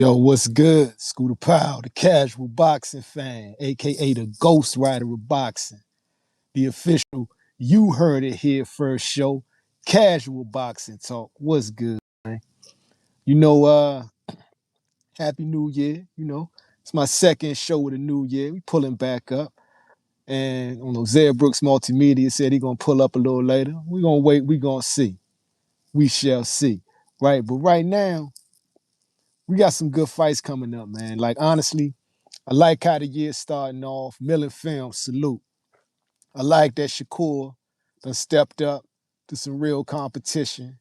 Yo, what's good? Scooter Powell, the casual boxing fan, aka the Ghost Rider of boxing, the official You Heard It Here First show, casual boxing talk. What's good, man? You know, Happy New Year. It's my second show of the new year. We pulling back up. And Zed Brooks Multimedia said he gonna pull up a little later. We gonna wait, we gonna see. We shall see. Right. But right now, we got some good fights coming up, man. Like honestly, I like how the year's starting off. Millen Film, salute. I like that Shakur done stepped up to some real competition.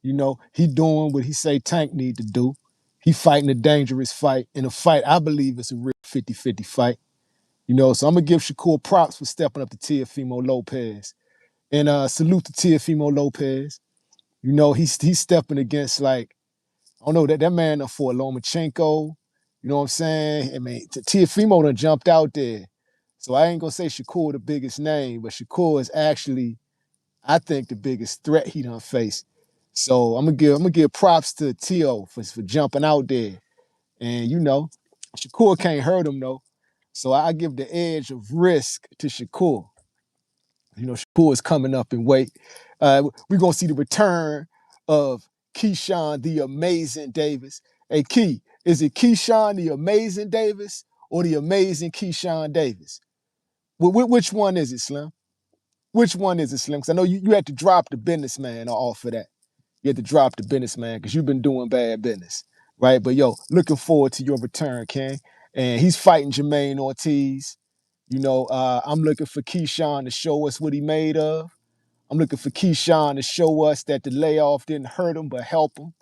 He doing what he say Tank need to do. He fighting a dangerous fight. In a fight, I believe it's a real 50-50 fight. So I'm going to give Shakur props for stepping up to Teofimo López. And salute to Teofimo López. He's stepping against like, I don't know, that man for Lomachenko. You know what I'm saying? I mean, Teofimo done jumped out there. So I ain't gonna say Shakur the biggest name, but Shakur is actually, I think, the biggest threat he done faced. So I'm gonna give props to Teo for jumping out there. And Shakur can't hurt him though. So I give the edge of risk to Shakur. Shakur is coming up in weight. We're gonna see the return of Keyshawn the Amazing Davis. Hey Key, is it Keyshawn the Amazing Davis or the Amazing Keyshawn Davis? Which one is it, Slim? Which one is it, Slim? Because I know you had to drop the businessman off of that. You had to drop the businessman because you've been doing bad business, right? But yo, looking forward to your return, King. And he's fighting Jermaine Ortiz. I'm looking for Keyshawn to show us what he made of. I'm looking for Keyshawn to show us that the layoff didn't hurt him but help him.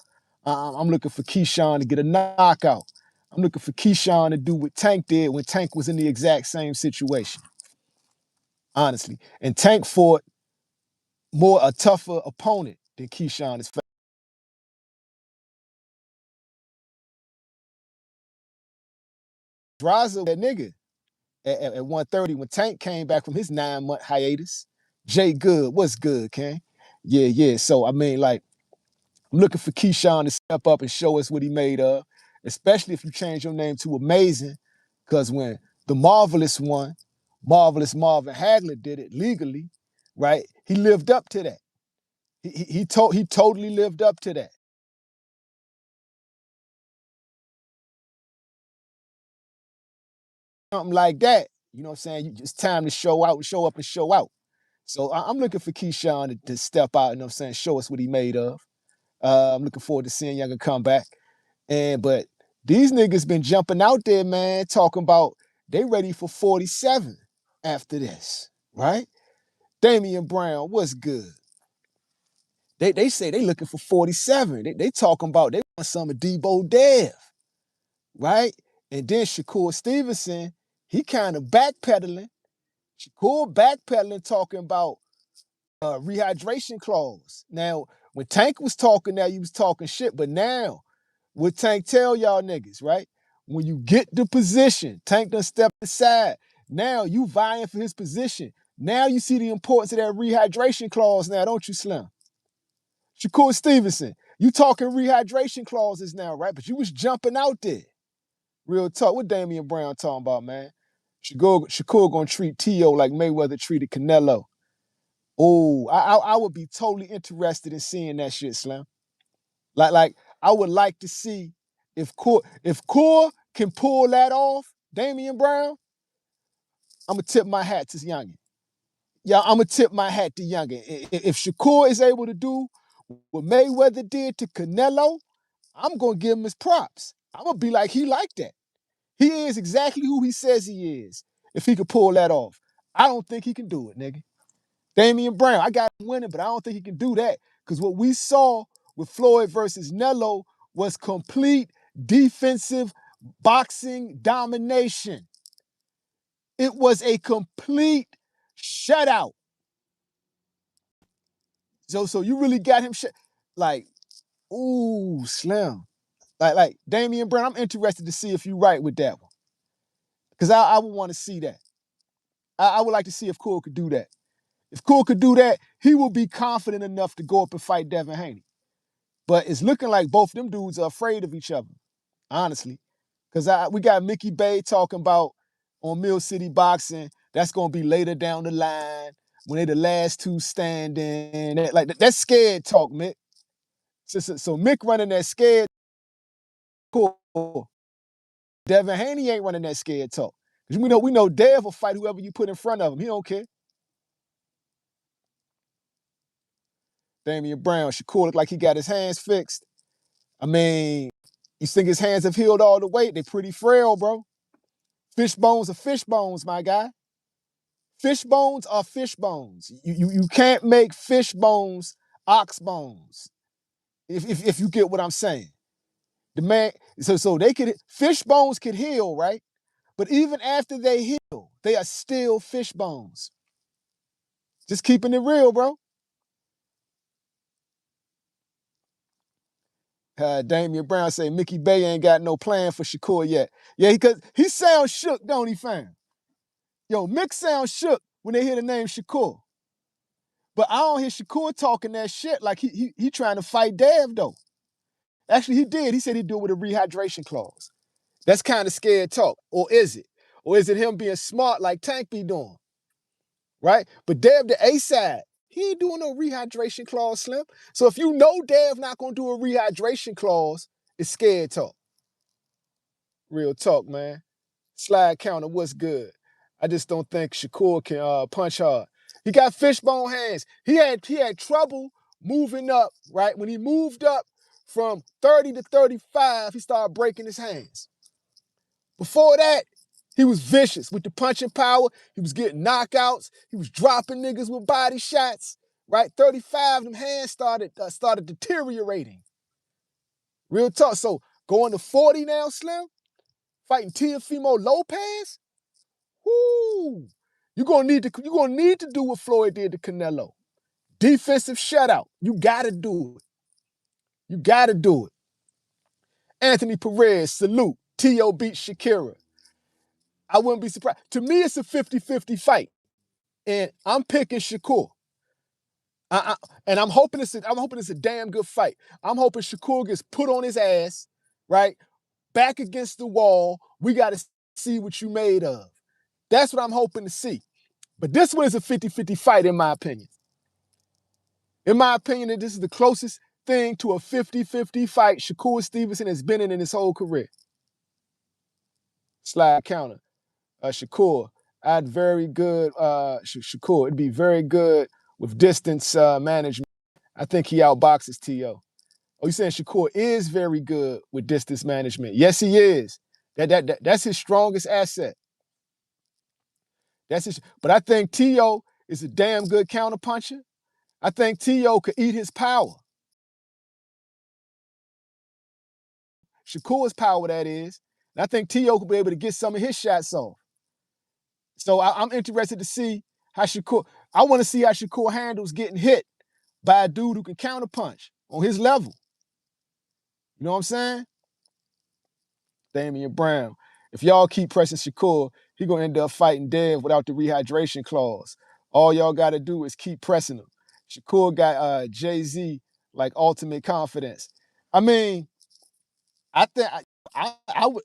I'm looking for Keyshawn to get a knockout. I'm looking for Keyshawn to do what Tank did when Tank was in the exact same situation, honestly. And Tank fought a tougher opponent than Keyshawn is facing. Draza, that nigga, at 130 when Tank came back from his 9-month hiatus. Jay Good, what's good, King? Yeah, yeah. So, I mean, like, I'm looking for Keyshawn to step up and show us what he made of, especially if you change your name to Amazing, because when the Marvelous one, Marvelous Marvin Hagler did it legally, right? He lived up to that. He totally lived up to that. Something like that, you know what I'm saying? It's time to show out, show up and show out. So I'm looking for Keyshawn to step out, you know what I'm saying, show us what he made of. I'm looking forward to seeing Younger come back. But these niggas been jumping out there, man, talking about they ready for 47 after this, right? Damian Brown, what's good? They say they looking for 47. They talking about they want some of Debo Dev, right? And then Shakur Stevenson, he kind of backpedaling. Shakur backpedaling, talking about rehydration clause. Now, when Tank was talking, now you was talking shit, but now what Tank tell y'all niggas, right? When you get the position, Tank done step aside. Now you vying for his position. Now you see the importance of that rehydration clause now, don't you, Slim? Shakur Stevenson, you talking rehydration clauses now, right? But you was jumping out there. Real talk. What Damian Brown talking about, man? Shakur gonna treat T.O. like Mayweather treated Canelo. Oh, I would be totally interested in seeing that shit, Slim. Like I would like to see if Core can pull that off, Damian Brown, I'm gonna tip my hat to Youngin. Yeah, I'm gonna tip my hat to Youngin. If Shakur is able to do what Mayweather did to Canelo, I'm gonna give him his props. I'm gonna be like, he like that. He is exactly who he says he is. If he could pull that off, I don't think he can do it, nigga. Damian Brown, I got him winning, but I don't think he can do that. Because what we saw with Floyd versus Nello was complete defensive boxing domination. It was a complete shutout. So you really got him like, ooh, Slim. Like Damian Brown, I'm interested to see if you're right with that one. Because I would want to see that. I would like to see if Cool could do that. If Cool could do that, he will be confident enough to go up and fight Devin Haney. But it's looking like both them dudes are afraid of each other. honestly. Because we got Mickey Bay talking about on Mill City Boxing, that's going to be later down the line when they the last two standing. That's scared talk, Mick. So Mick running that scared talk. Devin Haney ain't running that scared talk. Because we know Dev will fight whoever you put in front of him. He don't care. Damian Brown, Shakur look like he got his hands fixed. I mean, you think his hands have healed all the way? They pretty frail, bro. Fish bones are fish bones, my guy. Fish bones are fish bones. You can't make fish bones ox bones. If you get what I'm saying. The man, so they could fish bones could heal, right? But even after they heal, they are still fish bones. Just keeping it real, bro. Damian Brown say Mickey Bay ain't got no plan for Shakur yet. Yeah, because he sounds shook, don't he, fam? Yo, Mick sounds shook when they hear the name Shakur. But I don't hear Shakur talking that shit like he trying to fight Dev, though. Actually, he did. He said he'd do it with a rehydration clause. That's kind of scared talk. Or is it? Or is it him being smart like Tank be doing? Right? But Dev, the A side, he ain't doing no rehydration clause, Slim. So if you know Dev not going to do a rehydration clause, it's scared talk. Real talk, man. Slide counter, what's good? I just don't think Shakur can punch hard. He got fishbone hands. He had trouble moving up, right? When he moved up from 30 to 35, he started breaking his hands. Before that, he was vicious with the punching power. He was getting knockouts. He was dropping niggas with body shots, right? 35, them hands started deteriorating. Real talk. So going to 40 now, Slim, fighting Teofimo López, whoo! You're gonna need to do what Floyd did to Canelo. Defensive shutout. You gotta do it. You gotta do it. Anthony Perez, salute. T.O. beat Shakira. I wouldn't be surprised. To me, it's a 50-50 fight. And I'm picking Shakur. And I'm hoping it's a damn good fight. I'm hoping Shakur gets put on his ass, right? Back against the wall. We gotta see what you made of. That's what I'm hoping to see. But this one is a 50-50 fight, in my opinion. In my opinion, this is the closest thing to a 50-50 fight Shakur Stevenson has been in his whole career. Slide counter. Shakur, I'd very good, Shakur, it'd be very good with distance management. I think he outboxes T.O. Oh, you saying Shakur is very good with distance management? Yes, he is. That's his strongest asset. But I think T.O. is a damn good counterpuncher. I think T.O. could eat his power. Shakur's power, that is. And I think T.O. could be able to get some of his shots off. So I'm interested to see how Shakur, I want to see how Shakur handles getting hit by a dude who can counterpunch on his level. You know what I'm saying? Damian Brown. If y'all keep pressing Shakur, he gonna end up fighting Dev without the rehydration clause. All y'all gotta do is keep pressing him. Shakur got Jay-Z like ultimate confidence. I mean, I think I would,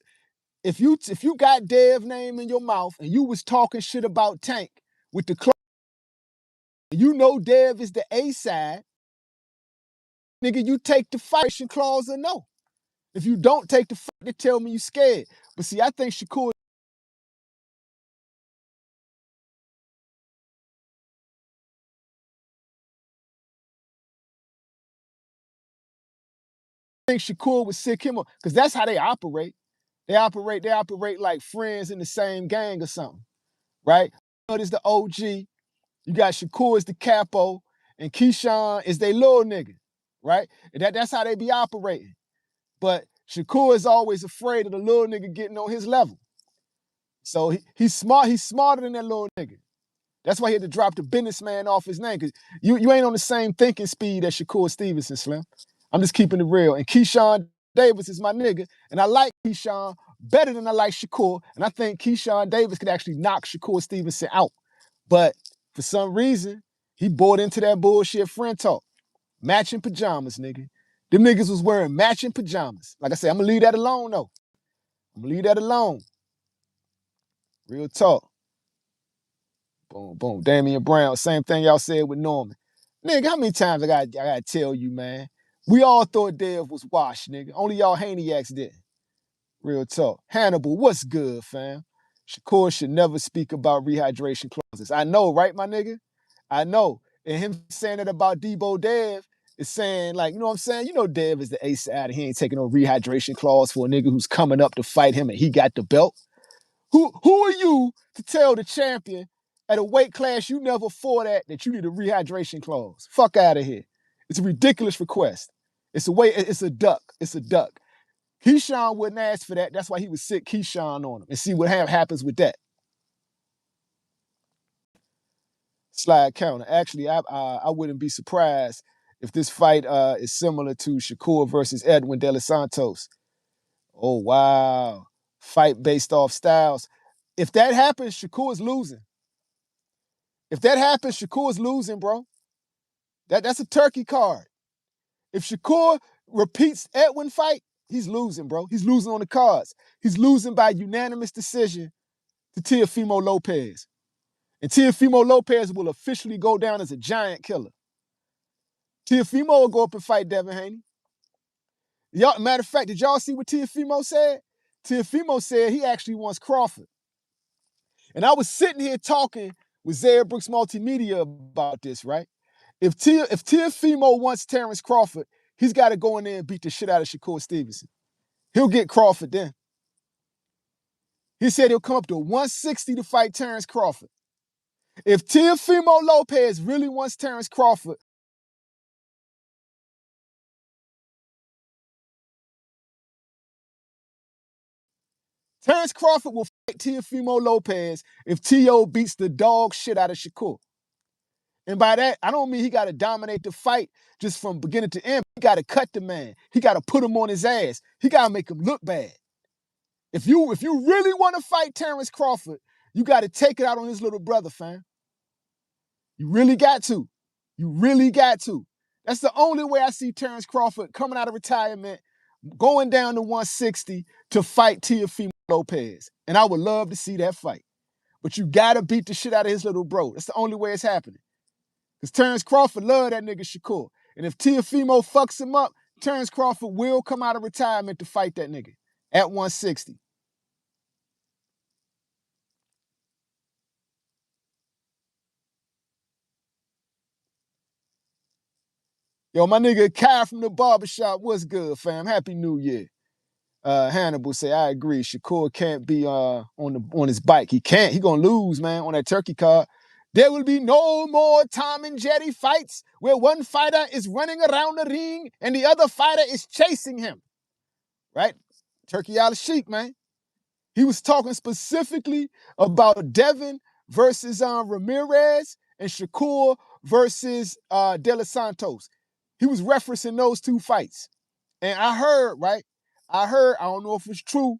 if you got Dev name in your mouth and you was talking shit about Tank with the you know Dev is the A side, nigga, you take the fight clause or no. If you don't take the fight, they tell me you scared. But see, I think Shakur would sick him up because that's how they operate. They operate like friends in the same gang or something, right? Bud is the OG. You got Shakur as the capo, and Keyshawn is they little nigga, right? And that's how they be operating. But Shakur is always afraid of the little nigga getting on his level. So he's smart. He's smarter than that little nigga. That's why he had to drop the businessman off his name, because you ain't on the same thinking speed as Shakur Stevenson, Slim. I'm just keeping it real. And Keyshawn Davis is my nigga, and I like Keyshawn better than I like Shakur, and I think Keyshawn Davis could actually knock Shakur Stevenson out. But for some reason, he bought into that bullshit friend talk. Matching pajamas, nigga. Them niggas was wearing matching pajamas. Like I said, I'm gonna leave that alone though. I'm gonna leave that alone. Real talk. Boom, boom. Damian Brown, same thing y'all said with Norman. Nigga, how many times I gotta tell you, man? We all thought Dev was washed, nigga. Only y'all Haneyaks didn't. Real talk. Hannibal, what's good, fam? Shakur should never speak about rehydration clauses. I know, right, my nigga? I know. And him saying it about Debo Dev is saying, like, you know what I'm saying? You know Dev is the ace out. He ain't taking no rehydration clause for a nigga who's coming up to fight him and he got the belt. Who are you to tell the champion at a weight class you never fought at that you need a rehydration clause? Fuck out of here. It's a ridiculous request. It's a duck. It's a duck. Keyshawn wouldn't ask for that. That's why he would sit Keyshawn on him and see what happens with that. Slide counter. Actually, I wouldn't be surprised if this fight is similar to Shakur versus Edwin De Los Santos. Oh, wow. Fight based off styles. If that happens, Shakur's losing. If that happens, Shakur's losing, bro. That's a turkey card. If Shakur repeats Edwin fight, he's losing, bro. He's losing on the cards. He's losing by unanimous decision to Teofimo López. And Teofimo López will officially go down as a giant killer. Teofimo will go up and fight Devin Haney. Matter of fact, did y'all see what Teofimo said? Teofimo said he actually wants Crawford. And I was sitting here talking with Zaire Brooks Multimedia about this, right? If Teofimo wants Terrence Crawford, he's got to go in there and beat the shit out of Shakur Stevenson. He'll get Crawford then. He said he'll come up to 160 to fight Terrence Crawford. If Teofimo López really wants Terrence Crawford, Terrence Crawford will fight Teofimo López if T.O. beats the dog shit out of Shakur. And by that, I don't mean he got to dominate the fight just from beginning to end. He got to cut the man. He got to put him on his ass. He got to make him look bad. If you really want to fight Terrence Crawford, you got to take it out on his little brother, fam. You really got to. You really got to. That's the only way I see Terrence Crawford coming out of retirement, going down to 160 to fight Teofimo López. And I would love to see that fight. But you got to beat the shit out of his little bro. That's the only way it's happening. Because Terrence Crawford love that nigga Shakur. And if Teofimo fucks him up, Terrence Crawford will come out of retirement to fight that nigga at 160. Yo, my nigga Kai from the barbershop, what's good, fam? Happy New Year. Hannibal say, I agree. Shakur can't be on his bike. He can't. He gonna lose, man, on that turkey card. There will be no more Tom and Jerry fights where one fighter is running around the ring and the other fighter is chasing him. Right? Turkey out of sheep, man. He was talking specifically about Devin versus Ramirez and Shakur versus De Los Santos. He was referencing those two fights. And I heard, right? I don't know if it's true,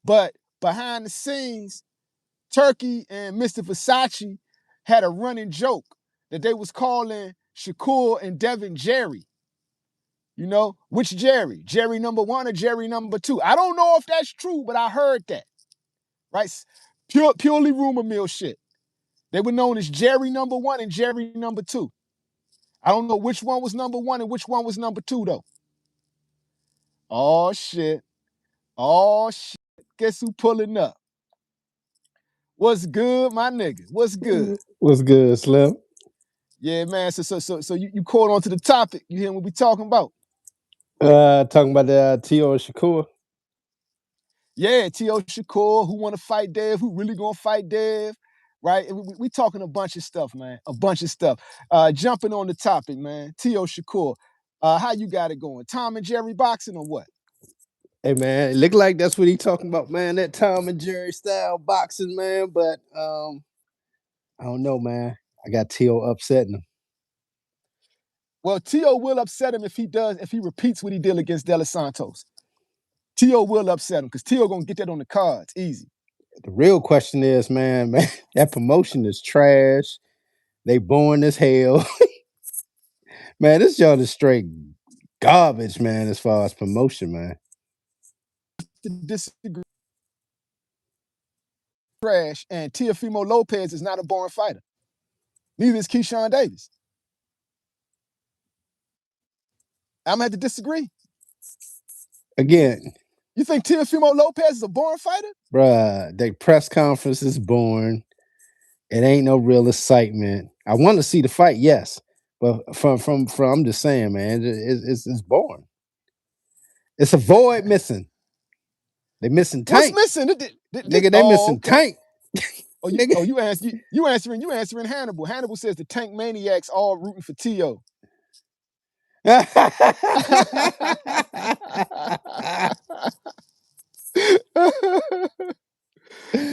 but behind the scenes, Turkey and Mr. Versace had a running joke that they was calling Shakur and Devin Jerry. You know, which Jerry? Jerry number 1 or Jerry number 2? I don't know if that's true, but I heard that. Right? Purely rumor mill shit. They were known as Jerry number 1 and Jerry number 2. I don't know which one was number 1 and which one was number 2, though. Oh, shit. Oh, shit. Guess who pulling up? What's good, my nigga? What's good? What's good, Slim? Yeah, man. So you caught on to the topic. You hear what we talking about? Talking about the T.O. and Shakur. Yeah, T.O. Shakur, who want to fight Dev, who really gonna fight Dev, right? We talking a bunch of stuff, man. A bunch of stuff. Jumping on the topic, man. T.O. Shakur, how you got it going? Tom and Jerry boxing or what? Hey, man, it look like that's what he talking about, man. That Tom and Jerry style boxing, man. But I don't know, man. I got T.O. upsetting him. Well, T.O. will upset him if he repeats what he did against De Los Santos. T.O. will upset him because T.O. gonna get that on the cards, easy. The real question is, man, that promotion is trash. They boring as hell. Man, this y'all is straight garbage, man, as far as promotion, man. To disagree. Trash, and Teofimo López is not a born fighter. Neither is Keyshawn Davis. I'm gonna have to disagree. Again, you think Teofimo López is a born fighter? Bruh, the press conference is boring. It ain't no real excitement. I want to see the fight, yes, but from I'm just saying, man, it's boring. It's a void missing. They missing What's Tank. missing? Nigga, they missing okay. Tank. You answering Hannibal. Hannibal says the Tank Maniacs all rooting for T.O.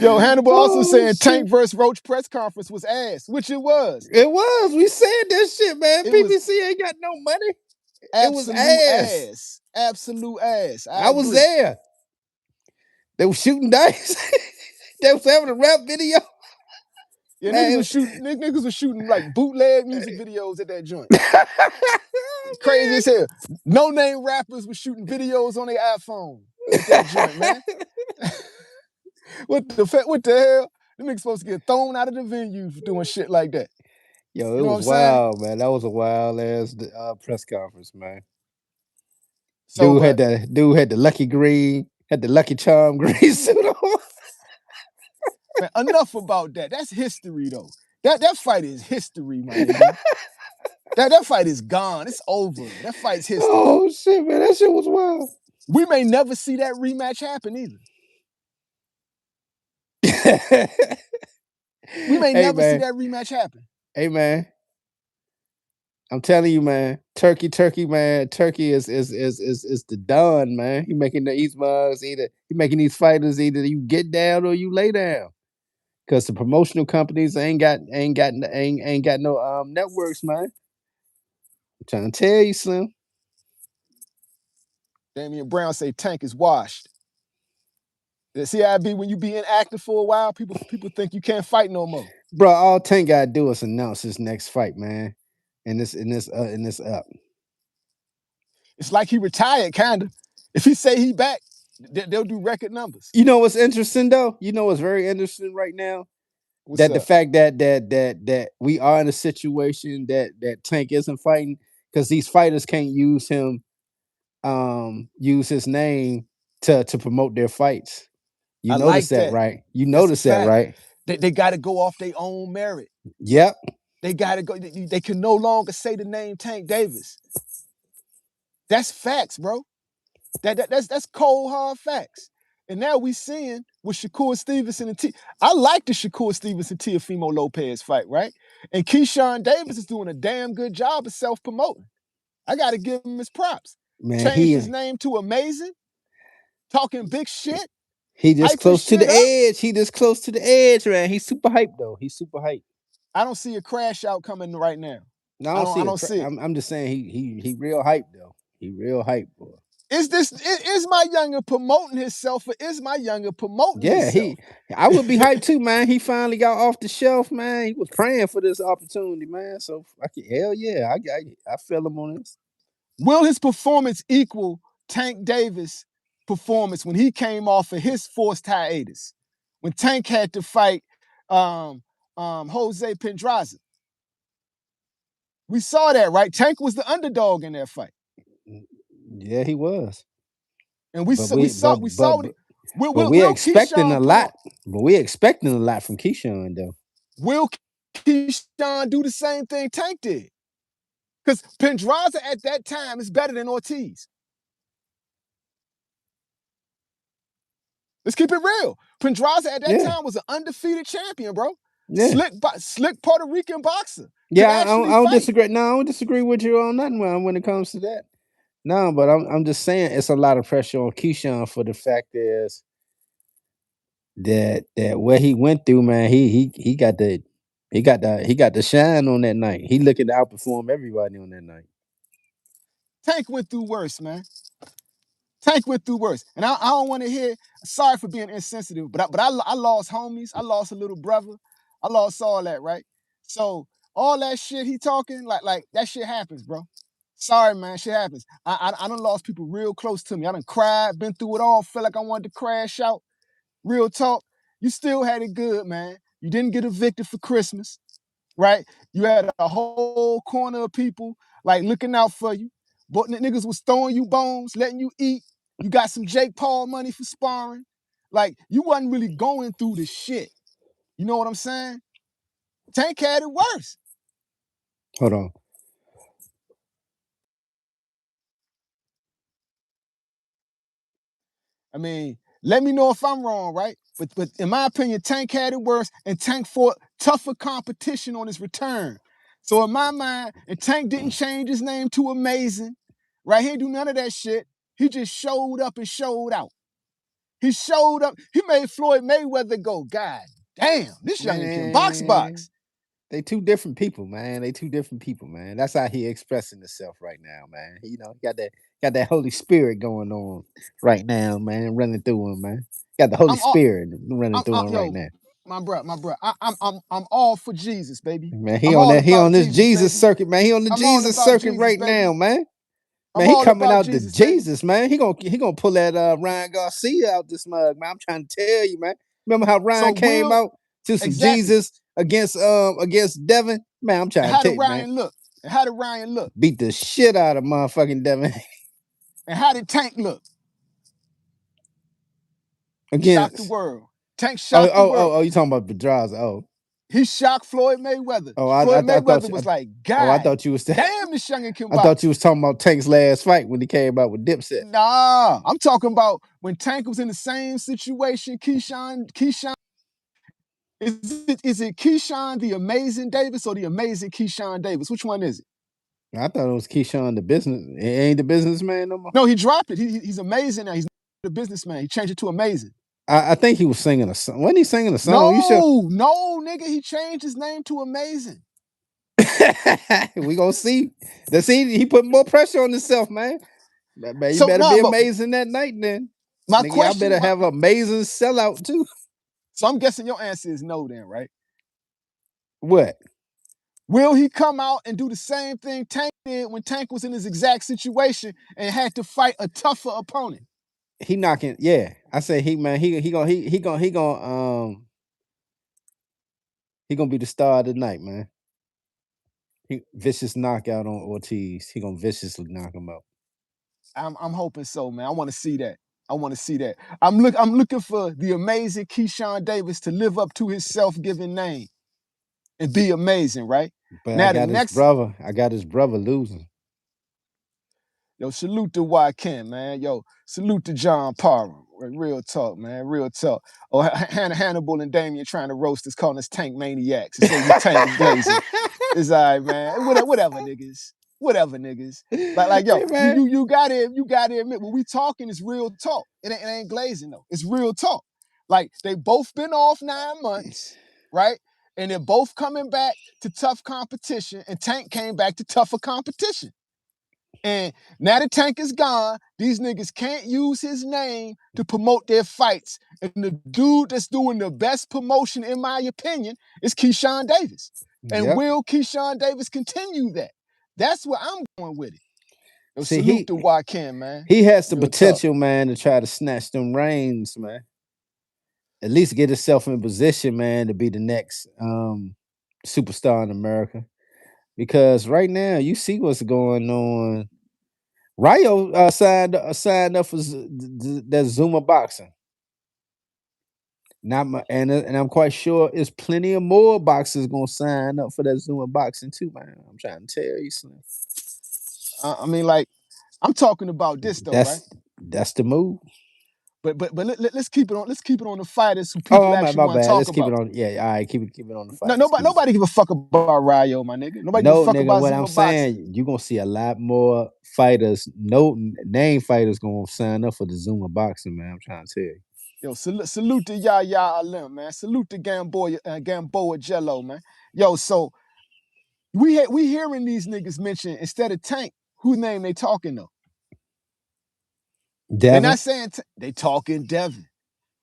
Yo, Hannibal also saying shit. Tank versus Roach press conference was ass, which it was. It was. We said this shit, man. PBC ain't got no money. It was ass. Absolute ass. I was there. They were shooting dice. They was having a rap video. Yeah, niggas was shooting like bootleg music videos at that joint. Crazy as hell. No name rappers was shooting videos on their iPhone at that joint, man. What the hell? Them niggas supposed to get thrown out of the venue for doing shit like that. Yo, it was wild, man. That was a wild ass press conference, man. So, dude had the Lucky Green, had the Lucky Charm green suit on. Man, enough about that. That's history, though. That fight is history, my nigga. that fight is gone. It's over. That fight's history. Oh shit, man, that shit was wild. We may never see that rematch happen either. We may never see that rematch happen. Hey, man. I'm telling you, man. Turkey, man. Turkey is the Don, man. He making these mugs he making these fighters either you get down or you lay down. Cause the promotional companies ain't got no networks, man. I'm trying to tell you, Slim. Damian Brown say Tank is washed. See how it be when you be inactive for a while? People think you can't fight no more. Bro, all Tank gotta do is announce his next fight, man. And this up. It's like he retired, kinda. If he say he back, they'll do record numbers. You know what's interesting though? You know what's very interesting right now? The fact that we are in a situation that Tank isn't fighting because these fighters can't use him, use his name to promote their fights. You notice that, right? You notice that, right? They got to go off their own merit. Yep. They got to go. They can no longer say the name Tank Davis. That's facts, bro. That's cold hard facts. And now we seeing with Shakur Stevenson and I like the Shakur Stevenson Teofimo López fight, right? And Keyshawn Davis is doing a damn good job of self-promoting. I got to give him his props. Man, changed his name to Amazing, talking big shit. He just close to the edge. He just close to the edge, man. He's super hyped though. He's super hyped. I don't see a crash out coming right now. No, I don't see it. I'm just saying he real hyped though. He real hyped, boy. Is my younger promoting himself or is my younger promoting himself? I would be hyped too, man. He finally got off the shelf, man. He was praying for this opportunity, man. So hell yeah, I feel him on this. Will his performance equal Tank Davis' performance when he came off of his forced hiatus? When Tank had to fight Jose Pedraza. We saw that, right? Tank was the underdog in that fight. Yeah, he was. And we saw it. We're expecting a lot. But we're expecting a lot from Keyshawn, though. Will Keyshawn do the same thing Tank did? Because Pedraza at that time is better than Ortiz. Let's keep it real. Pedraza at that time was an undefeated champion, bro. Yeah. Slick Puerto Rican boxer. Yeah, I don't disagree. No, I don't disagree with you on nothing when it comes to that. No, but I'm just saying it's a lot of pressure on Keyshawn for the fact is that what he went through, man, he got the shine on that night. He looking to outperform everybody on that night. Tank went through worse, man. Tank went through worse. And I don't want to hear, sorry for being insensitive, but I lost homies. I lost a little brother. I lost all that, right? So all that shit he talking, like that shit happens, bro. Sorry, man. Shit happens. I done lost people real close to me. I done cried, been through it all, felt like I wanted to crash out. Real talk. You still had it good, man. You didn't get evicted for Christmas, right? You had a whole corner of people like looking out for you. But niggas was throwing you bones, letting you eat. You got some Jake Paul money for sparring. Like, you wasn't really going through the shit. You know what I'm saying? Tank had it worse. Hold on. I mean, let me know if I'm wrong, right? But in my opinion, Tank had it worse, and Tank fought tougher competition on his return. So in my mind, and Tank didn't change his name to Amazing, right? He didn't do none of that shit. He just showed up and showed out. He showed up. He made Floyd Mayweather go, God damn, this youngin' can box. They two different people, man. They two different people, man. That's how he expressing himself right now, man. You know, he got that Holy Spirit going on right now, man, running through him, man. Got the Holy Spirit running through him right now. My bro, I'm all for Jesus, baby. Man, I'm all he about on this Jesus baby. circuit, man. He on the I'm all Jesus about circuit Jesus, right baby. now, man. Man, I'm he all coming about out Jesus, to Jesus, man. He gonna pull that Ryan Garcia out this mug, man. I'm trying to tell you, man. Remember how Ryan came out to some Jesus against Devin? Man, I'm trying to tell you, man. How did Ryan look? Beat the shit out of motherfucking Devin. And how did Tank look? Against shocked the world. Tank shocked the world. Oh, you talking about Pedraza? Oh, he shocked Floyd Mayweather. Oh, Floyd Mayweather was like, God, I thought you was damn, this youngin' can box. I thought you was talking about Tank's last fight when he came out with Dipset. Nah, I'm talking about when Tank was in the same situation. Keyshawn. Is it Keyshawn the Amazing Davis or the Amazing Keyshawn Davis? Which one is it? I thought it was Keyshawn the business. He ain't the businessman no more. No, he dropped it. He's amazing now. He's not the businessman. He changed it to Amazing. I think he was singing a song. Wasn't he singing a song? No, nigga. He changed his name to Amazing. We gonna see. He put more pressure on himself, man. Man, you better be amazing that night, then. Nigga, y'all better have an amazing sellout too. So I'm guessing your answer is no, then, right? What? Will he come out and do the same thing Tank did when Tank was in his exact situation and had to fight a tougher opponent? He knocking, yeah. I say he gonna be the star of the night, man. Vicious knockout on Ortiz. He gonna viciously knock him out. I'm hoping so, man. I want to see that. I'm looking for the Amazing Keyshawn Davis to live up to his self-given name and be amazing, right? But now I got his brother losing. Yo, salute to Ken, man. Yo, salute to John Parham. Real talk, man. Real talk. Oh, Hannibal and Damien trying to roast us, calling us tank maniacs. And say we tank glazing. It's all right, man. Whatever, niggas. Whatever, niggas. Like yo, hey, you gotta admit, when we talking, it's real talk. It ain't glazing though. It's real talk. Like they both been off 9 months, right? And they're both coming back to tough competition, and Tank came back to tougher competition. And now the Tank is gone, these niggas can't use his name to promote their fights. And the dude that's doing the best promotion, in my opinion, is Keyshawn Davis. And will Keyshawn Davis continue that? That's where I'm going with it. Yo, salute to Wakem, man. He has the potential, man, to try to snatch them reins, man. At least get himself in position, man, to be the next superstar in America. Because right now, you see what's going on. Rayo signed up for that Zuma boxing. And I'm quite sure there's plenty of more boxers gonna sign up for that Zuma boxing too, man. I'm trying to tell you, Slim. I mean, like, I'm talking about this though, right? That's the move. But let's keep it on. Let's keep it on the fighters who people actually want to talk let's about. Keep it on. Yeah, all right. Keep it on the fighters. No, nobody give a fuck about Rayo, my nigga. Nobody give a fuck about what Zuma I'm saying, boxing. You're gonna see a lot more fighters, no name fighters, gonna sign up for the Zuma boxing, man. I'm trying to tell you. Yo, salute to Yahya Alim, man. Salute to Gamboa Jello, man. Yo, so we hearing these niggas mention, instead of Tank, who name they talking though? Devin. They're not saying they talking Devin.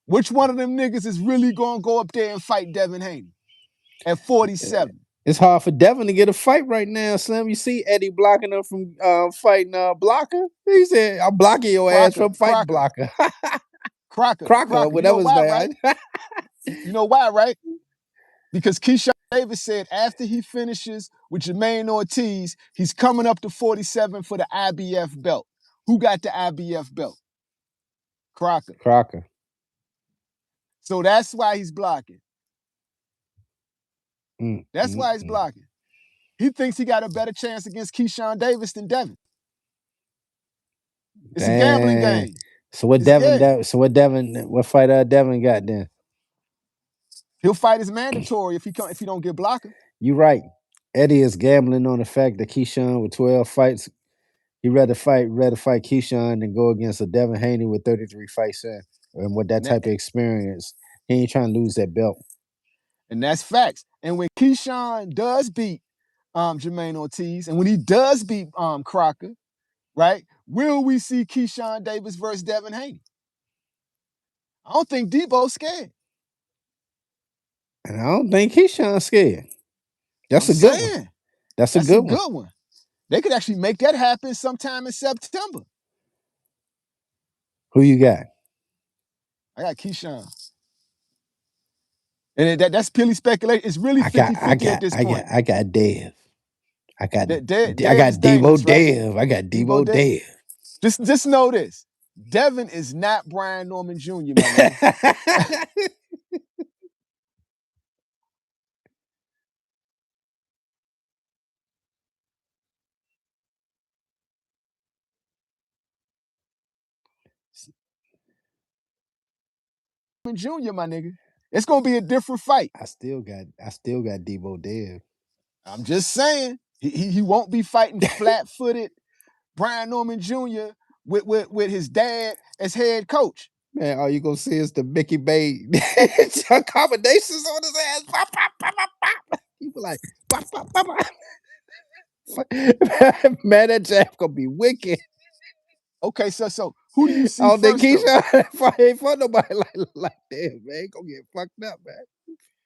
Which one of them niggas is really gonna go up there and fight Devin Haney at 47? It's hard for Devin to get a fight right now, Slim. You see Eddie blocking her from fighting Blocker? He said, I'm blocking your ass from fighting Blocker. Crocker, You know whatever his why, name. right? You know why, right? Because Keyshawn Davis said after he finishes with Jermaine Ortiz, he's coming up to 47 for the IBF belt. Who got the IBF belt? Crocker. So that's why he's blocking. That's why he's blocking. He thinks he got a better chance against Keyshawn Davis than Devin. It's a gambling game. So what what fight Devin got then? He'll fight as mandatory if he don't get Blocker. You're right. Eddie is gambling on the fact that Keyshawn with 12 fights, he rather fight Keyshawn than go against a Devin Haney with 33 fights in. And with that type of experience, he ain't trying to lose that belt. And that's facts. And when Keyshawn does beat Jermaine Ortiz, and when he does beat Crocker, right, will we see Keyshawn Davis versus Devin Haney? I don't think Debo's scared. And I don't think Keyshawn's scared. That's a good one. That's a good one. They could actually make that happen sometime in September. Who you got? I got Keyshawn. And that's purely speculation. It's really 50-50 at this point. I got Dev. I got Debo Dev. I got Debo Dev. Just know this. Devin is not Brian Norman Jr., my nigga. Jr., my nigga. It's gonna be a different fight. I still got Debo Dev. I'm just saying he won't be fighting flat-footed Brian Norman Jr. with his dad as head coach. Man, all you gonna see is the Mickey Bay accommodations on his ass. Pop, pop, pop, pop, pop. He be like, pop, pop, pop, pop. Man, that jab gonna be wicked. Okay, so who do you see I don't first? think Keyshawn ain't for nobody like that, man. Gonna get fucked up, man.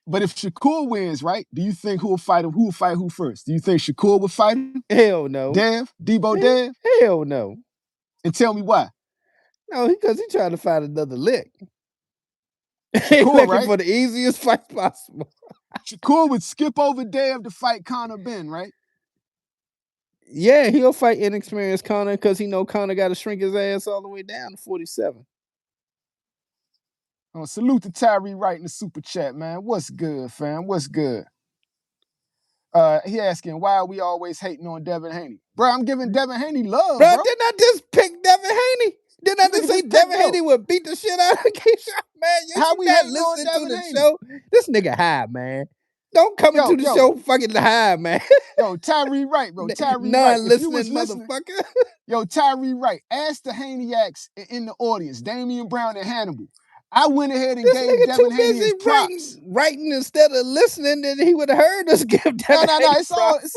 But if Shakur wins, right? Do you think who will fight him? Who will fight who first? Do you think Shakur will fight him? Hell no. Debo Dev? Hell no. And tell me why. No, because he's trying to find another lick. He's looking for the easiest fight possible. Shakur would skip over Dev to fight Conor Benn, right? Yeah, he'll fight inexperienced Conor because he know Conor got to shrink his ass all the way down to 47. Oh, salute to Tyree Wright in the super chat, man. What's good, fam? What's good? He asking, why are we always hating on Devin Haney? Bro, I'm giving Devin Haney love, bro. Didn't I just pick Devin Haney? Didn't I just say Devin Haney would beat the shit out of Keyshawn? Man, how we not listening to the show? This nigga high, man. Don't come into the show fucking high, man. Yo, Tyree Wright, bro. Tyree Wright. If you was listening, motherfucker. Yo, Tyree Wright. Ask the Haneyacks in the audience, Damian Brown and Hannibal. I went ahead and gave Devin Haney his props. Writing instead of listening, then he would have heard us give Devin Haney it's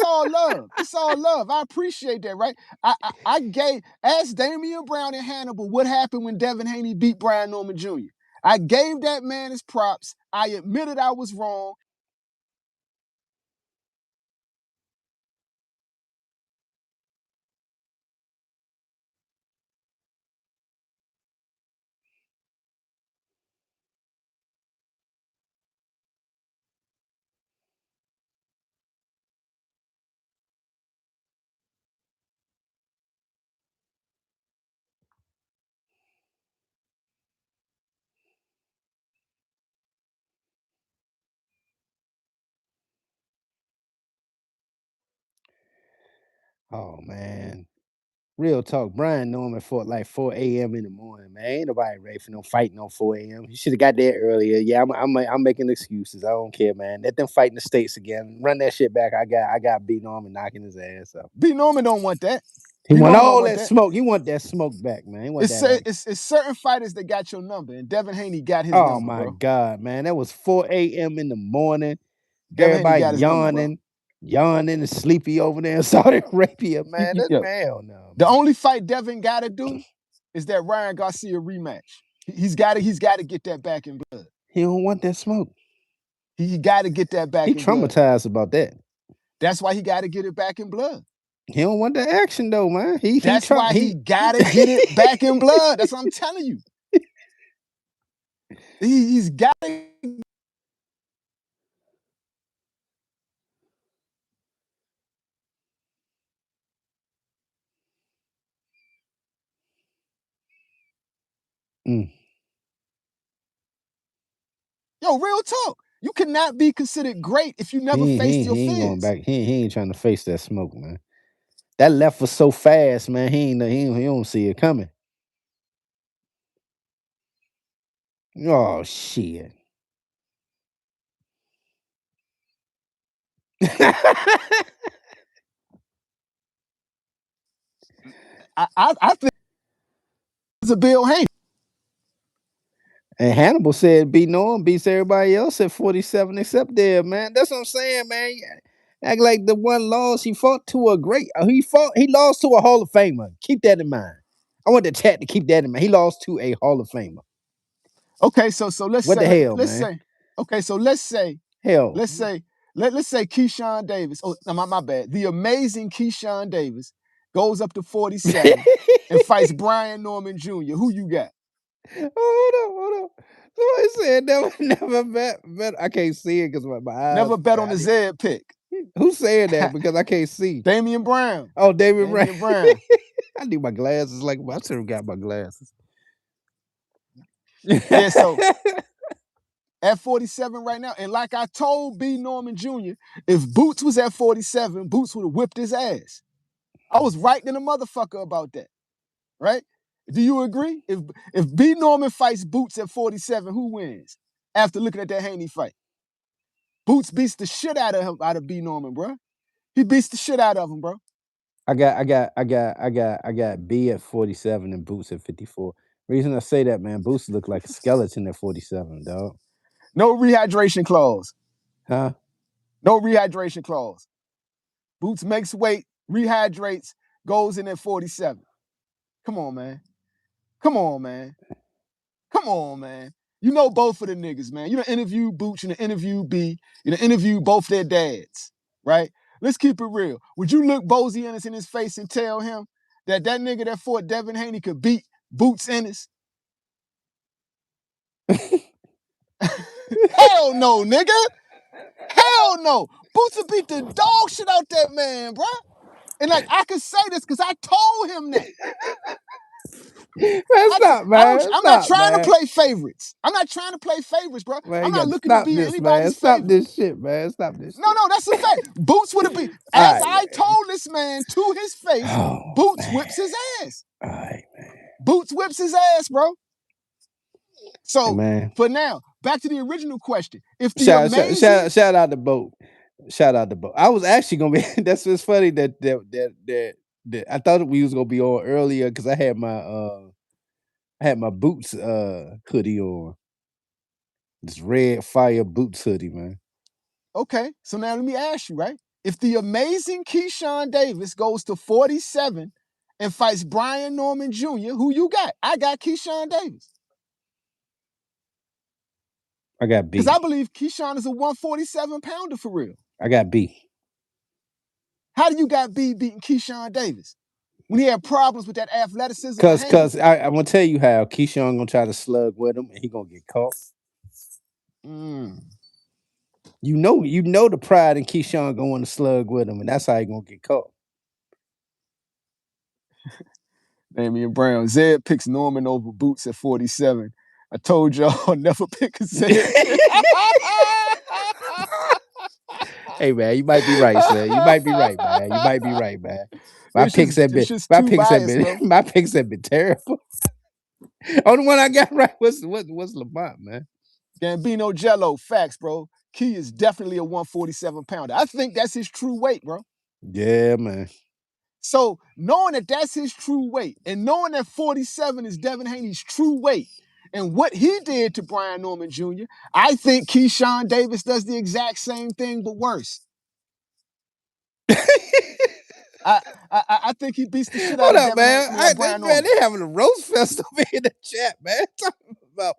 all love. It's all love. I appreciate that, right? I asked Damian Brown and Hannibal what happened when Devin Haney beat Brian Norman Jr. I gave that man his props. I admitted I was wrong. Oh, man. Real talk. Brian Norman fought like 4 a.m. in the morning, man. Ain't nobody ready for no fighting on 4 a.m. He should have got there earlier. Yeah, I'm making excuses. I don't care, man. Let them fight in the States again. Run that shit back. I got B Norman knocking his ass up. B Norman don't want that. He want all that smoke. You want that smoke back, man. It's certain fighters that got your number, and Devin Haney got his number. Oh my God, man. That was 4 a.m. in the morning. Everybody yawning and sleepy over there in Saudi Arabia, man. That's hell no. Man. The only fight Devin got to do is that Ryan Garcia rematch. He's got to get that back in blood. He don't want that smoke. He got to get that back. He traumatized about that. That's why he got to get it back in blood. He don't want the action though, man. He That's try why he he got to get it back in blood. That's what I'm telling you. He's got to. Yo, real talk. You cannot be considered great if you never faced your he ain't going fears. back. He ain't trying to face that smoke, man. That left was so fast, man. He don't see it coming. Oh shit. I think it's a Bill Haney. And Hannibal said beats everybody else at 47 except there, man. That's what I'm saying, man. Act like the one loss he fought to a great. He lost to a Hall of Famer. Keep that in mind. I want the chat to keep that in mind. He lost to a Hall of Famer. Okay, so let's What say the hell, let's man? say okay, so let's say Hell, let's say Keyshawn Davis. Oh, no, my bad. The amazing Keyshawn Davis goes up to 47 and fights Brian Norman Jr. Who you got? hold on. Somebody said never bet. I can't see it because my eyes. Never bet on the Z pick. Who said that? Because I can't see. Damian Brown. Oh, David Damian Brown. Brown. I need my glasses. Like I should have got my glasses. Yeah, so at 47 right now, and like I told B Norman Jr., if Boots was at 47, Boots would have whipped his ass. I was right in the motherfucker about that, right? Do you agree? If B Norman fights Boots at 47, who wins? After looking at that Haney fight, Boots beats the shit out of B Norman, bro. He beats the shit out of him, bro. I got B at 47 and Boots at 54. Reason I say that, man, Boots look like a skeleton at 47, dog. No rehydration clause. Huh? No rehydration clause. Boots makes weight, rehydrates, goes in at 47. Come on, man. Come on, man. Come on, man. You know both of the niggas, man. You done interview Boots, you done interview B, you done interview both their dads, right? Let's keep it real. Would you look Bozy Ennis in his face and tell him that nigga that fought Devin Haney could beat Boots Ennis? Hell no, nigga. Hell no. Boots would beat the dog shit out that man, bruh. And like I can say this because I told him that. Man, stop, man. I'm not Stop, trying to man. play favorites. I'm not trying to play favorites, bro. Man, I'm you not got to looking to stop be this, man. anybody's Stop favorite. this shit, man. Stop this shit. No, that's a fact. Boots would have been, All as right, I man. told this man to his face, Oh, Boots man. whips his ass. All right, man. Boots whips his ass, bro. So, Hey, man. for now, back to the original question. If the shout out the boat. Shout out the boat. I was actually gonna be. That's what's funny that I thought we was gonna be on earlier because I had my Boots hoodie on. This red fire Boots hoodie, man. Okay, so now let me ask you, right? If the amazing Keyshawn Davis goes to 47 and fights Brian Norman Jr., who you got? I got Keyshawn Davis. I got B. Because I believe Keyshawn is a 147 pounder for real. I got B. How do you got B beating Keyshawn Davis when he had problems with that athleticism? Cause I'm gonna tell you how Keyshawn gonna try to slug with him and he gonna get caught. You know the pride in Keyshawn going to slug with him, and that's how he gonna get caught. Damian Brown. Zed picks Norman over Boots at 47. I told y'all never pick a Zed. Hey man, you might be right, sir. You might be right, man. You might be right, man. My picks have been terrible. Only one I got right was Lamont, man. Gambino Jello, facts, bro. Key is definitely a 147 pounder. I think that's his true weight, bro. Yeah, man. So knowing that that's his true weight and knowing that 47 is Devin Haney's true weight and what he did to Brian Norman Jr., I think Keyshawn Davis does the exact same thing, but worse. I think he beats the shit out of Devin Haney, Brian Norman. They having a roast fest over in the chat, man. Talking about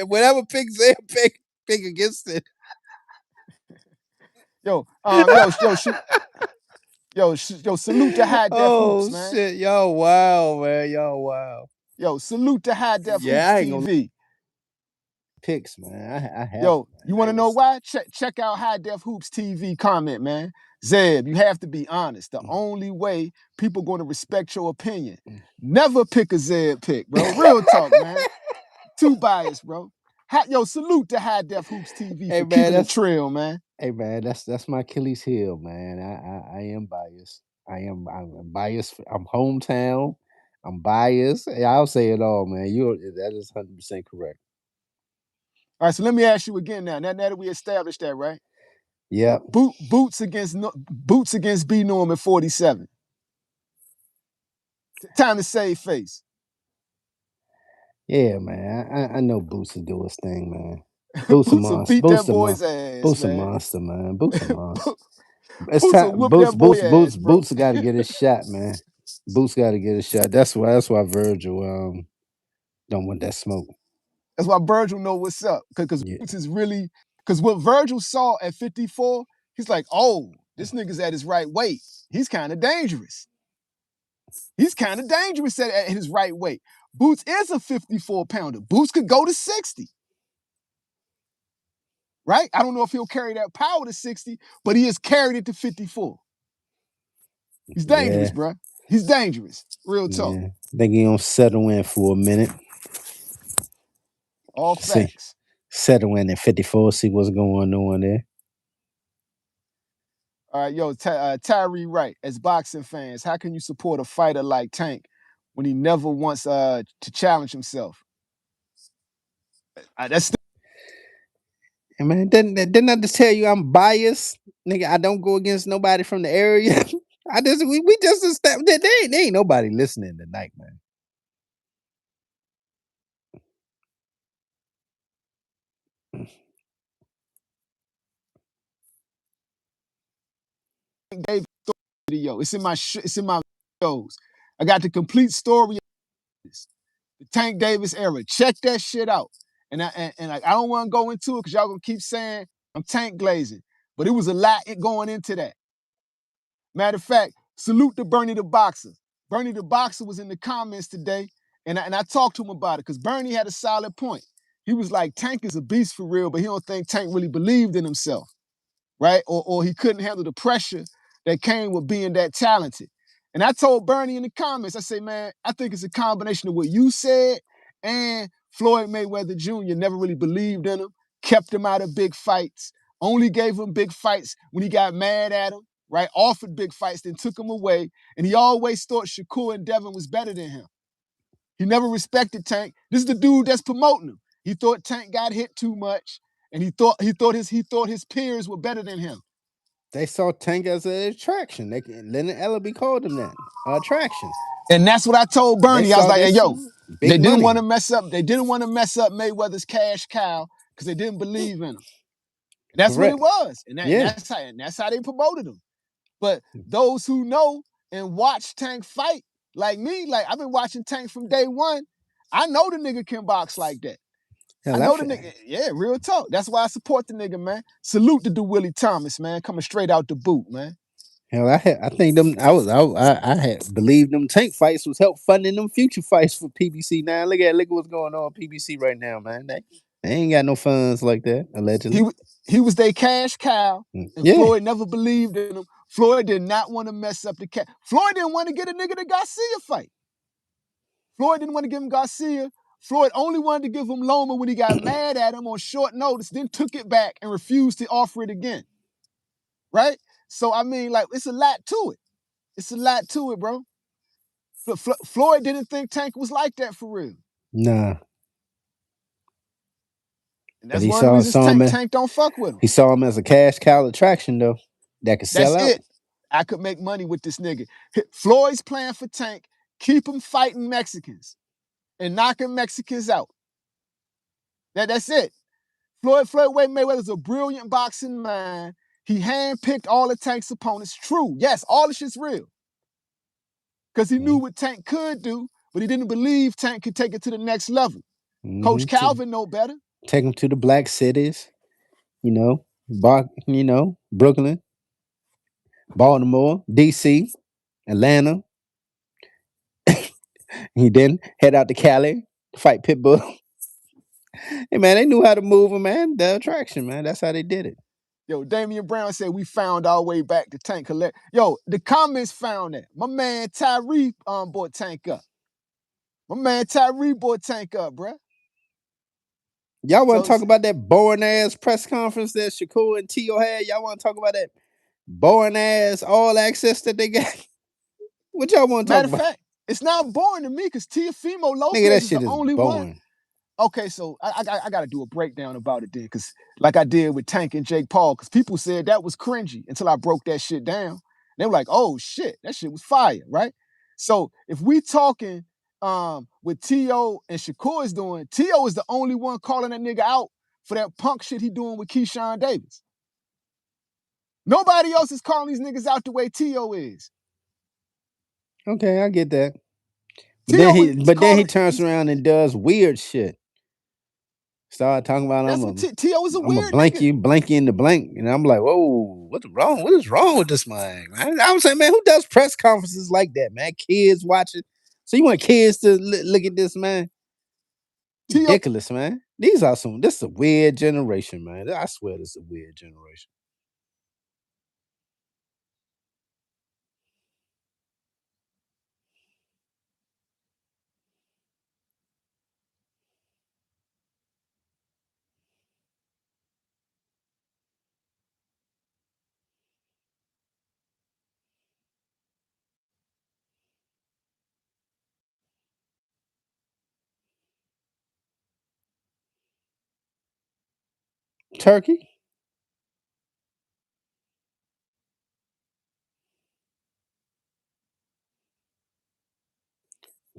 whatever picks they pick against it. Salute to High Def Oh Hoops, man. shit, yo, wow, man, yo, wow. Salute to High Def Yeah, Hoops I ain't gonna TV. picks, man. I have them, man. You want to know why? Check out High Def Hoops TV comment, man. Zeb, you have to be honest. The only way people going to respect your opinion. Never pick a Zeb pick, bro. Real talk, man. Too biased, bro. Salute to High Def Hoops TV Hey for man, keeping the trail, man. Hey man, that's my Achilles heel, man. I am biased. I'm biased. I'm hometown. I'm biased. I'll say it all, man. That is 100% correct. All right, so let me ask you again now. Now that we established that, right? Yep. Boots against B Norm at 47. Time to save face. Yeah, man. I know Boots will do his thing, man. Boots a Boots will monster. beat that boy's ass, Boots a man. monster, man. Boots a monster. It's Boots will time. whoop that boy ass, bro. Boots got to get his shot, man. Boots got to get his shot. That's why Virgil don't want that smoke. That's why Virgil know what's up. Because Boots is really, because what Virgil saw at 54, he's like, oh, this nigga's at his right weight. He's kind of dangerous. He's kind of dangerous at his right weight. Boots is a 54-pounder. Boots could go to 60. Right? I don't know if he'll carry that power to 60, but he has carried it to 54. He's dangerous, bro. He's dangerous. Real talk. Yeah. I think he gonna settle in for a minute. All facts. Settle in at 54, see what's going on there. All right, Tyree Wright, as boxing fans, how can you support a fighter like Tank when he never wants to challenge himself? That's Hey man, didn't I just tell you I'm biased? Nigga, I don't go against nobody from the area. We just established that there ain't nobody listening tonight, man. Davis video. It's in my videos. I got the complete story of this. The Tank Davis era. Check that shit out. And I don't want to go into it because y'all gonna keep saying I'm tank glazing. But it was a lot going into that. Matter of fact, salute to Bernie the Boxer. Bernie the Boxer was in the comments today, and I talked to him about it because Bernie had a solid point. He was like, Tank is a beast for real, but he don't think Tank really believed in himself, right? Or he couldn't handle the pressure that came with being that talented. And I told Bernie in the comments, I say, man, I think it's a combination of what you said and Floyd Mayweather Jr. never really believed in him, kept him out of big fights, only gave him big fights when he got mad at him, right? Offered big fights, then took him away. And he always thought Shakur and Devin was better than him. He never respected Tank. This is the dude that's promoting him. He thought Tank got hit too much, and he thought his peers were better than him. They saw Tank as an attraction. Lennon Ellaby called him that. Attraction. And that's what I told Bernie. I was like, hey, yo, they didn't want to mess up. They didn't want to mess up Mayweather's cash cow because they didn't believe in him. That's what it was. And that's how they promoted him. But those who know and watch Tank fight, like me, like I've been watching Tank from day one. I know the nigga can box like that. Hell, I know the nigga. Yeah, real talk. That's why I support the nigga, man. Salute to Willie Thomas, man, coming straight out the boot, man. Hell, I had believed them Tank fights was help funding them future fights for PBC. Now look at what's going on PBC right now, man. They ain't got no funds like that, allegedly. He was their cash cow, and Floyd never believed in him. Floyd did not want to mess up the cat. Floyd didn't want to get a nigga the Garcia fight. Floyd didn't want to give him Garcia. Floyd only wanted to give him Loma when he got mad at him on short notice, then took it back and refused to offer it again. Right? So, I mean, like, it's a lot to it. It's a lot to it, bro. Floyd didn't think Tank was like that for real. Nah. And that's one of the reasons Tank don't fuck with him. He saw him as a cash cow attraction, though, that could sell out. That's it. I could make money with this nigga. Floyd's plan for Tank, keep him fighting Mexicans and knocking Mexicans out. That's it. Floyd Mayweather's a brilliant boxing man. He handpicked all of Tank's opponents. True. Yes, all this shit's real. Because he knew what Tank could do, but he didn't believe Tank could take it to the next level. Coach Calvin know better. Take him to the black cities, you know. Brooklyn, Baltimore, DC, Atlanta. He then head out to Cali to fight Pitbull. Hey man, they knew how to move him, man. The attraction, man. That's how they did it. Yo, Damian Brown said we found our way back to Tank Collect. Yo, the comments found that. My man Tyree bought Tank up. My man Tyree bought Tank up, bruh. Y'all want to So talk about that boring ass press conference that Shakur and Tio had? Y'all want to talk about that boring ass all access that they got? What y'all want to talk matter of about? fact, it's not boring to me because Teofimo Nigga, that Lopez is the shit is only one. boring. Okay, so I got to do a breakdown about it then, because like I did with Tank and Jake Paul, because people said that was cringy until I broke that shit down. They were like, "Oh shit, that shit was fire," right? So if we talking what T.O. and Shakur is doing, T.O. is the only one calling that nigga out for that punk shit he doing with Keyshawn Davis. Nobody else is calling these niggas out the way T.O. is. Okay, I get that. T.O. is But then he calling. turns around and does weird shit. Start talking about That's what T.O. is a I'm a weird nigga. blank you in the blank, and I'm like, whoa, what's wrong? What is wrong with this man? I was saying, man, who does press conferences like that, man? Kids watching. So you want kids to look at this, man? T.O. Ridiculous, man. This is a weird generation, man. I swear this is a weird generation. Turkey?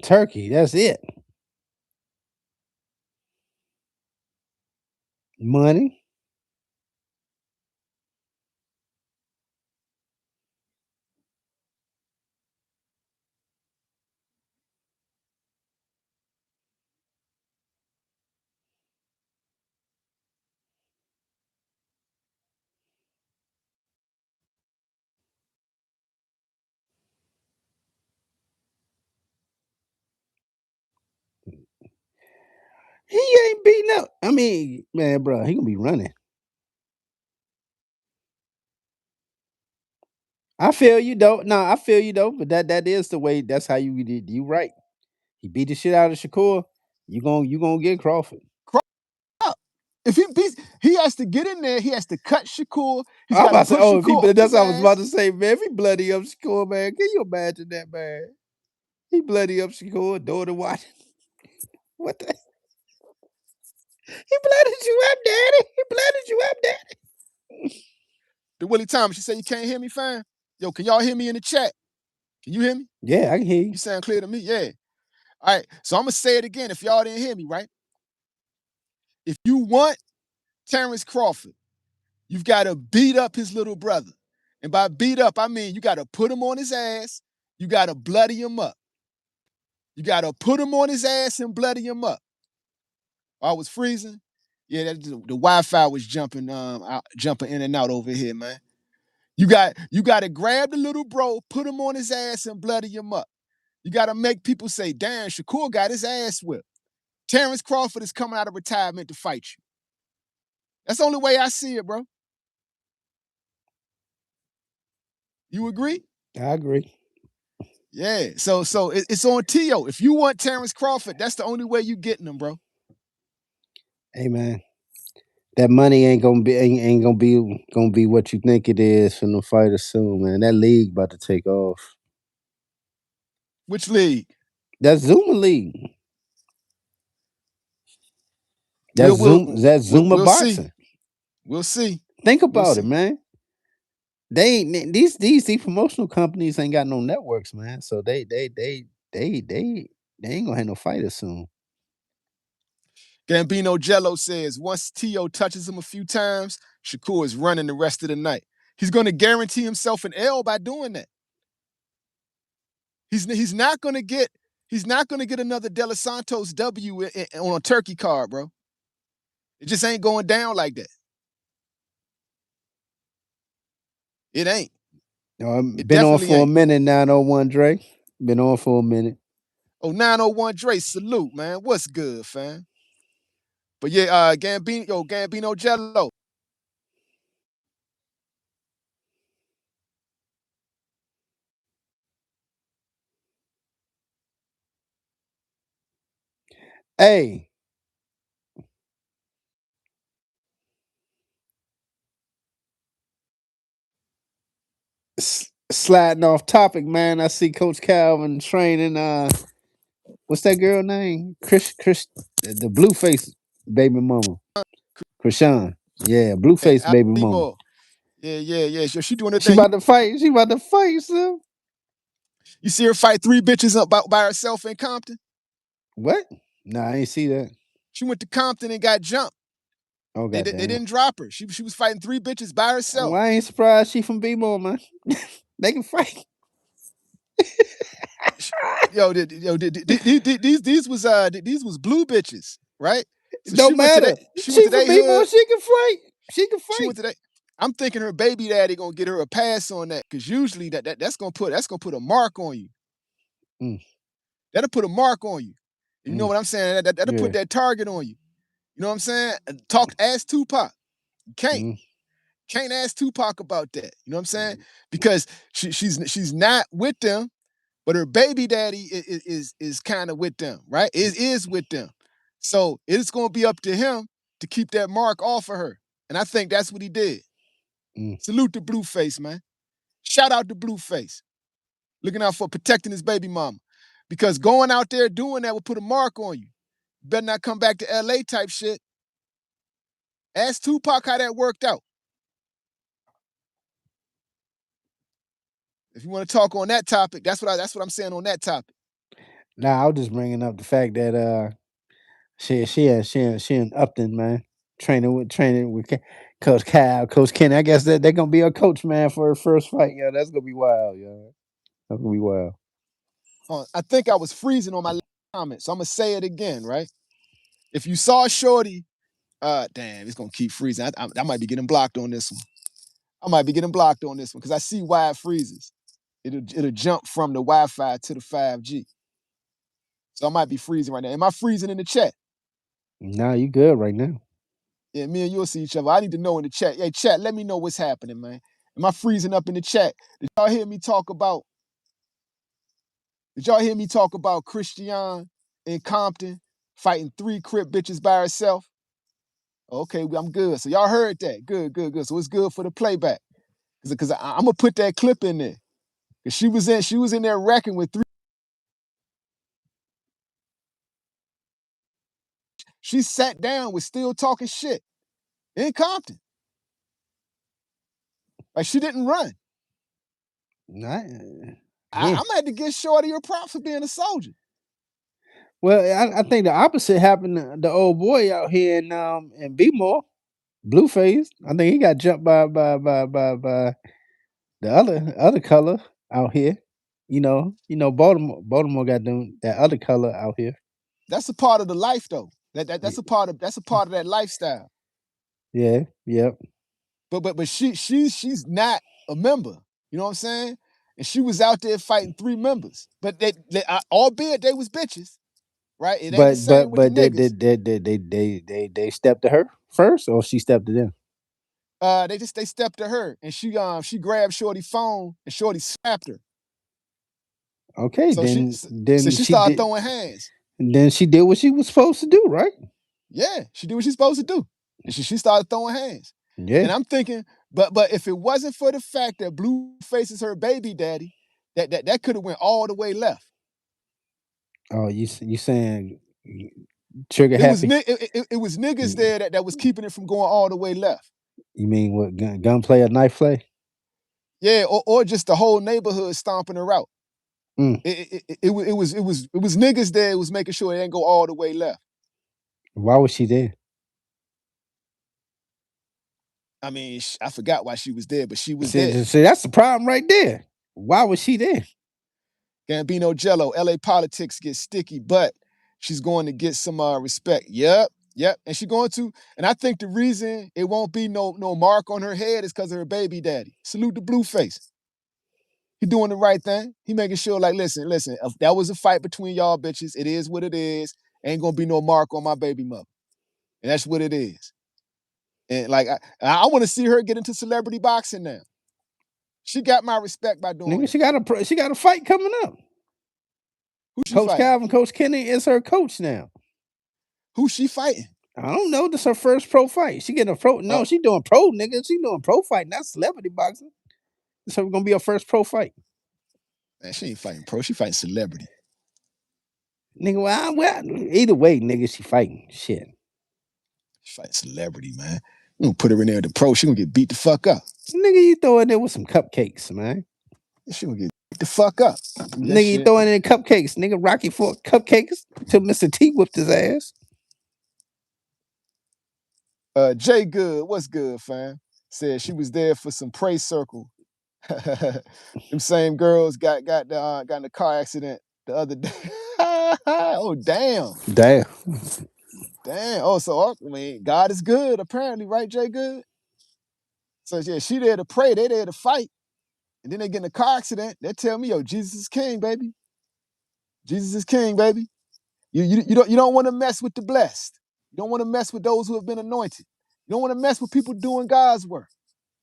Turkey, that's it. Money. He ain't beating up. I mean, man, bro, he gonna be running. I feel you though. No, I feel you though. But that is the way. That's how you did. You right. He beat the shit out of Shakur. You gonna get Crawford. up. If he beats, he has to get in there. He has to cut Shakur. He's I'm got to about to say, put oh, if he, Shakur on that's his what I was about ass. to say, man. If he bloody up Shakur, man, can you imagine that, man? He bloody up Shakur, daughter watching. What the? He blooded you up, daddy. He blooded you up, daddy. The Willie Thomas, she said, "You can't hear me, fine." Yo, can y'all hear me in the chat? Can you hear me? Yeah, I can hear You you. sound clear to me? Yeah. All right. So I'm gonna say it again if y'all didn't hear me, right? If you want Terrence Crawford, you've got to beat up his little brother. And by beat up, I mean you got to put him on his ass. You got to bloody him up. You got to put him on his ass and bloody him up. I was freezing. Yeah, the Wi-Fi was jumping in and out over here, man. You got to grab the little bro, put him on his ass, and bloody him up. You got to make people say, "Damn, Shakur got his ass whipped." Terrence Crawford is coming out of retirement to fight you. That's the only way I see it, bro. You agree? I agree. Yeah. So it's on T.O. If you want Terrence Crawford, that's the only way you getting him, bro. Hey, man, that money ain't gonna be what you think it is from the fighters soon, man. That league about to take off. Which league? That Zuma league. We'll we'll That we'll, Zuma we'll see. boxing. We'll see. Think We'll about it, see. man. They ain't these promotional companies ain't got no networks, man. So they ain't gonna have no fighters soon. Gambino Jello says once T.O. touches him a few times, Shakur is running the rest of the night. He's going to guarantee himself an L by doing that. He's not going to get another De Los Santos W on a turkey card, bro. It just ain't going down like that. It ain't. It Been on definitely for a ain't. minute, 901 Dre. Been on for a minute. Oh, 901 Dre, salute, man. What's good, fam? But yeah, Gambino Jello. Hey, sliding off topic, man. I see Coach Calvin training. What's that girl name? Chris, the Blueface baby mama, Krishan. Yeah, Blueface baby mama. Teófimo. Yeah. She doing her She thing. about to fight. She about to fight, son. You see her fight 3 bitches up by herself in Compton? What? Nah, I ain't see that. She went to Compton and got jumped. Oh They goddamn. didn't drop her. She was fighting 3 bitches by Well, herself. I ain't surprised she from B-More, man. They can fight. These was blue bitches, right? So Don't matter. she went She to from their B-More. hood. She can fight. She can She fight. went to that. I'm thinking her baby daddy gonna get her a pass on that, because usually that's gonna put a mark on you. Mm, That'll put a mark on you. You know mm, what I'm saying? That'll yeah. put that target on you. You know what I'm saying? Ask Tupac. You Mm, can't ask Tupac about that. You know what I'm saying? Because she's not with them, but her baby daddy is kind of with them, right? Is with them. So it's gonna be up to him to keep that mark off of her. And I think that's what he did. mm. Salute to Blueface, man. Shout out to Blueface. Looking out for protecting his baby mama. Because going out there doing that will put a mark on you. Better not come back to LA type shit. Ask Tupac how that worked out. If you want to talk on that topic, that's what I'm saying on that topic. Nah, I was just bringing up the fact that she in Upton, man. Training with Coach Cal, Coach Kenny. I guess that they're gonna be a coach, man, for her first fight. Yeah, that's gonna be wild, yeah. That's gonna be wild. I think I was freezing on my comment, so I'm gonna say it again, right? If you saw Shorty, damn, it's gonna keep freezing. I might be getting blocked on this one. I might be getting blocked on this one because I see why it freezes. It'll jump from the Wi-Fi to the 5G. So I might be freezing right now. Am I freezing in the chat? Nah, you good right now. Yeah, me and you'll see each other. I need to know in the chat. Hey, chat, let me know what's happening, man. Am I freezing up in the chat? Did y'all hear me talk about Christian in Compton fighting 3 Crip bitches by herself? Okay, I'm good. So y'all heard that. Good. So it's good for the playback. Because I'm gonna put that clip in there. Cause she was in there wrecking with 3. She sat down with still talking shit in Compton. Like she didn't run. Nah, I'm yeah. gonna have to give Shorty her props for being a soldier. Well, I think the opposite happened to the old boy out here in B-More, Blueface. I think he got jumped by the other color out here. Baltimore got them that other color out here. That's a part of the life though. That's a part of that lifestyle. Yeah, yep. But she's not a member. You know what I'm saying? And she was out there fighting 3 members. But albeit they was bitches, right? It ain't the same with the niggas. They stepped to her first, or she stepped to them. They stepped to her and she grabbed Shorty's phone and Shorty slapped her. Okay, So she she started did. throwing hands. Then she did what she was supposed to do, right? Yeah, she did what she's supposed to do. And she started throwing hands. Yeah. And I'm thinking, but if it wasn't for the fact that Blueface is her baby daddy, that could have went all the way left. Oh, you saying trigger It was happy? it was niggas there that was keeping it from going all the way left. You mean what gunplay or knife play? Yeah, or just the whole neighborhood stomping her out. Mm. It was niggas there who was making sure it didn't go all the way left. Why was she there? I mean, I forgot why she was there, but she was See, there. that's the problem right there. Why was she there? Gambino Jello, LA politics gets sticky, but she's going to get some respect. Yep. Yep, and she going to, and I think the reason it won't be no mark on her head is because of her baby daddy. Salute the Blueface. He doing the right thing. He making sure, like, listen, if that was a fight between y'all bitches, it is what it is. Ain't gonna be no mark on my baby mother. And that's what it is. And like I want to see her get into celebrity boxing now. She got my respect by doing Nigga, that. she got a fight coming up. Who she Coach fighting? Calvin, Coach Kenny is her coach now. Who she fighting? I don't know. This is her first pro fight. She getting a pro. No, she doing pro, nigga. She doing pro fight, not celebrity boxing. This is gonna be her first pro fight. Man, she ain't fighting pro. She fighting celebrity. Nigga, well, either way, nigga, she fighting. Shit. She fighting celebrity, man. You gonna put her in there at the pro, she gonna get beat the fuck up. Nigga, you throw in there with some cupcakes, man. She gonna get beat the fuck up. Nigga, you throwing in cupcakes. Nigga, Rocky Fork cupcakes till Mr. T whipped his ass. Jay Good, what's good, fam? Said she was there for some praise circle. Them same girls got in a car accident the other day. Oh damn. Damn. Oh, so I mean, God is good, apparently, right, Jay Good? So yeah, she there to pray, they there to fight. And then they get in a car accident. They tell me, yo, Jesus is king, baby. Jesus is king, baby. You don't want to mess with the blessed. You don't want to mess with those who have been anointed. You don't want to mess with people doing God's work.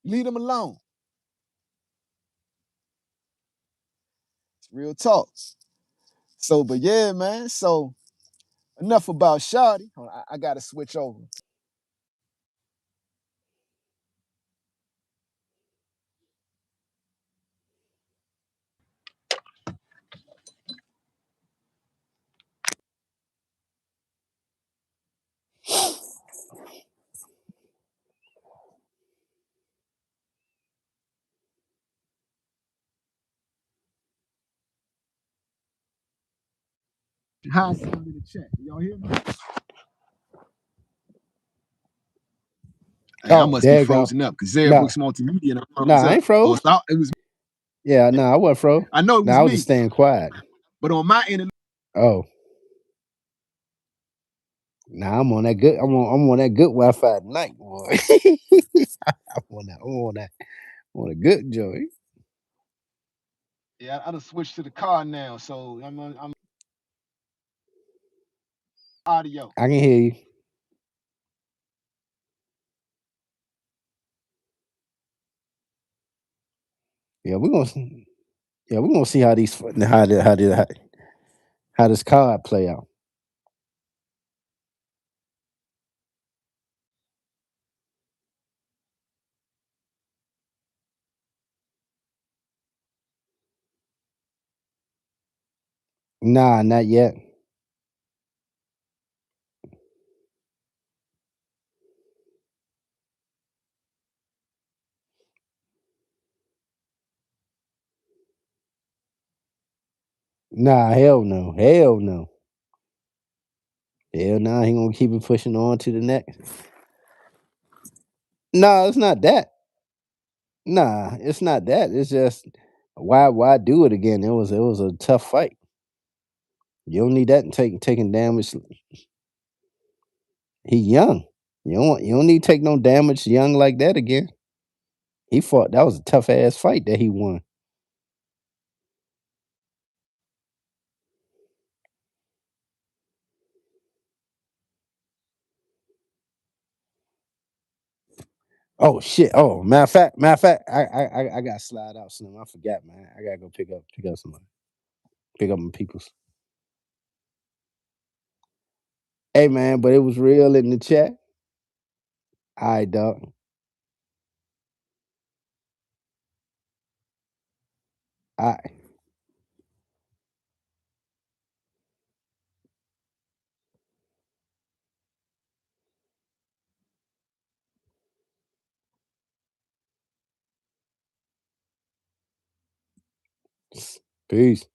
Leave them alone. It's real talk. So, but yeah, man. So enough about Shawty. I gotta switch over. Hi, sound in the chat. Y'all hear me? Hey, I must be frozen up because Zed Books Multimedia and I froze up. I ain't froze. It was. Yeah, I wasn't froze. I know it was I was me. just staying quiet. But on my end. Oh. Nah, I'm on that good. I'm on that good Wi-Fi tonight, boy. I'm on a good joy. Yeah, I done switched to the car now, so I'm audio. I can hear you. Yeah, we're gonna see how this card play out. Nah, not yet. Nah, hell no. Hell no. Hell no, he gonna keep it pushing on to the next. No, it's not that. Nah, it's not that. It's just why do it again? It was a tough fight. You don't need that and taking damage. He young. You don't need to take no damage young like that again. He fought. That was a tough ass fight that he won. Oh shit. Oh, matter of fact, I gotta slide out, Slim. I forgot, man. I gotta go pick up somebody. Pick up my peoples. Hey man, but it was real in the chat. All right, dog. All right. Peace.